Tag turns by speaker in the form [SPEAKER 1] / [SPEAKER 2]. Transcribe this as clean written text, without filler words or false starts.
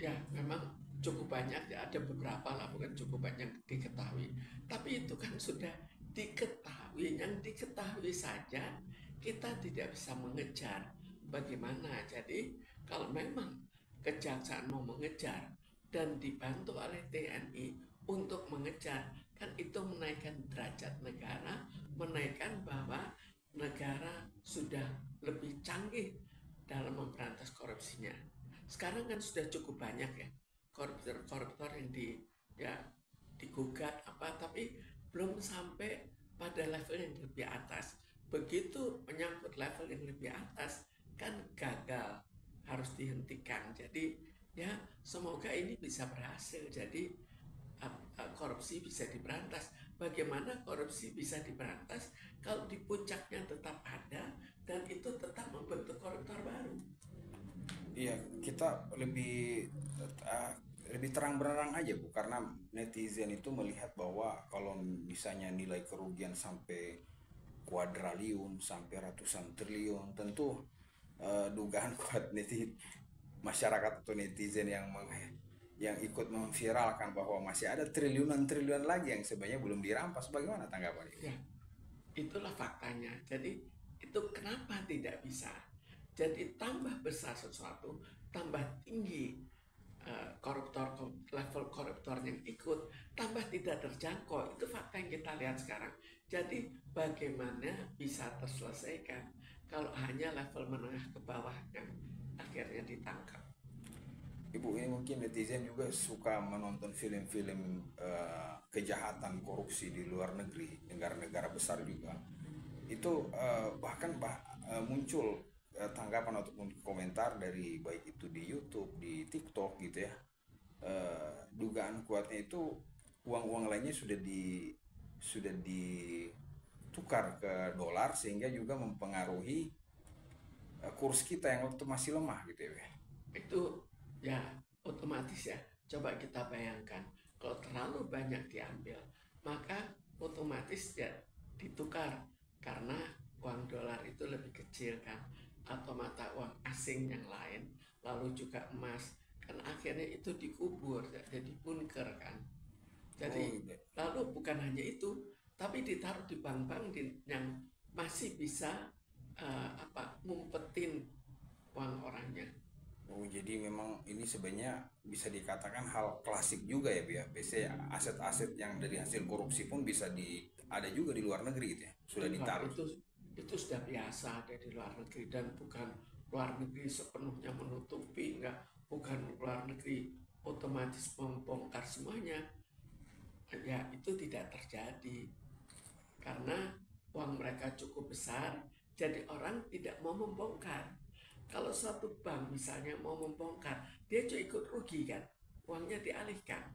[SPEAKER 1] Ya, memang cukup banyak ya, ada beberapa lah, bukan cukup banyak diketahui. Tapi itu kan sudah diketahui, yang diketahui saja kita tidak bisa mengejar. Bagaimana? Jadi, kalau memang kejaksaan mau mengejar dan dibantu oleh TNI untuk mengejar, kan itu menaikkan derajat negara, menaikkan bahwa negara sudah lebih canggih dalam memberantas korupsinya. Sekarang kan sudah cukup banyak ya koruptor-koruptor yang ya digugat apa, tapi belum sampai pada level yang lebih atas. Begitu menyangkut level yang lebih atas kan gagal, harus dihentikan. Jadi ya semoga ini bisa berhasil. Jadi korupsi bisa diberantas. Bagaimana korupsi bisa diberantas kalau di puncaknya tetap ada dan itu tetap membentuk koruptor baru?
[SPEAKER 2] Iya, kita uh, lebih terang benderang aja Bu, karena netizen itu melihat bahwa kalau misalnya nilai kerugian sampai kuadraliun, sampai ratusan triliun, tentu dugaan kuat masyarakat atau netizen yang ikut memviralkan bahwa masih ada triliunan-triliunan lagi yang sebenarnya belum dirampas. Bagaimana tanggapan Ibu?
[SPEAKER 1] Ya, itulah faktanya. Jadi itu kenapa tidak bisa? Jadi tambah besar sesuatu, tambah tinggi koruptor, level koruptor yang ikut, tambah tidak terjangkau. Itu fakta yang kita lihat sekarang. Jadi bagaimana bisa terselesaikan kalau hanya level menengah ke bawah yang akhirnya ditangkap?
[SPEAKER 2] Ibu, ini mungkin netizen juga suka menonton film-film kejahatan korupsi di luar negeri, negara-negara besar juga. Itu muncul tanggapan ataupun komentar dari baik itu di YouTube, di TikTok gitu ya. Dugaan kuatnya itu uang-uang lainnya sudah ditukar ke dolar sehingga juga mempengaruhi kurs kita yang waktu masih lemah gitu ya.
[SPEAKER 1] Itu ya otomatis ya. Coba kita bayangkan, kalau terlalu banyak diambil, maka otomatis ya ditukar karena uang dolar itu lebih kecil kan, atau mata uang asing yang lain, lalu juga emas, kan akhirnya itu dikubur, jadi bunker kan. Jadi
[SPEAKER 2] Oh, iya.
[SPEAKER 1] lalu bukan hanya itu, tapi ditaruh di bank-bank yang masih bisa ngumpetin uang orangnya.
[SPEAKER 2] Oh, jadi memang ini sebenarnya bisa dikatakan hal klasik juga ya, Bia. Biasanya aset-aset yang dari hasil korupsi pun bisa ada juga di luar negeri gitu ya. Sudah
[SPEAKER 1] Enggak,
[SPEAKER 2] ditaruh.
[SPEAKER 1] itu sudah biasa ada di luar negeri, dan bukan luar negeri sepenuhnya menutupi, enggak, bukan luar negeri otomatis membongkar semuanya. Ya, itu tidak terjadi karena uang mereka cukup besar, jadi orang tidak mau membongkar. Kalau suatu bank misalnya mau membongkar, dia juga ikut rugi kan, uangnya dialihkan.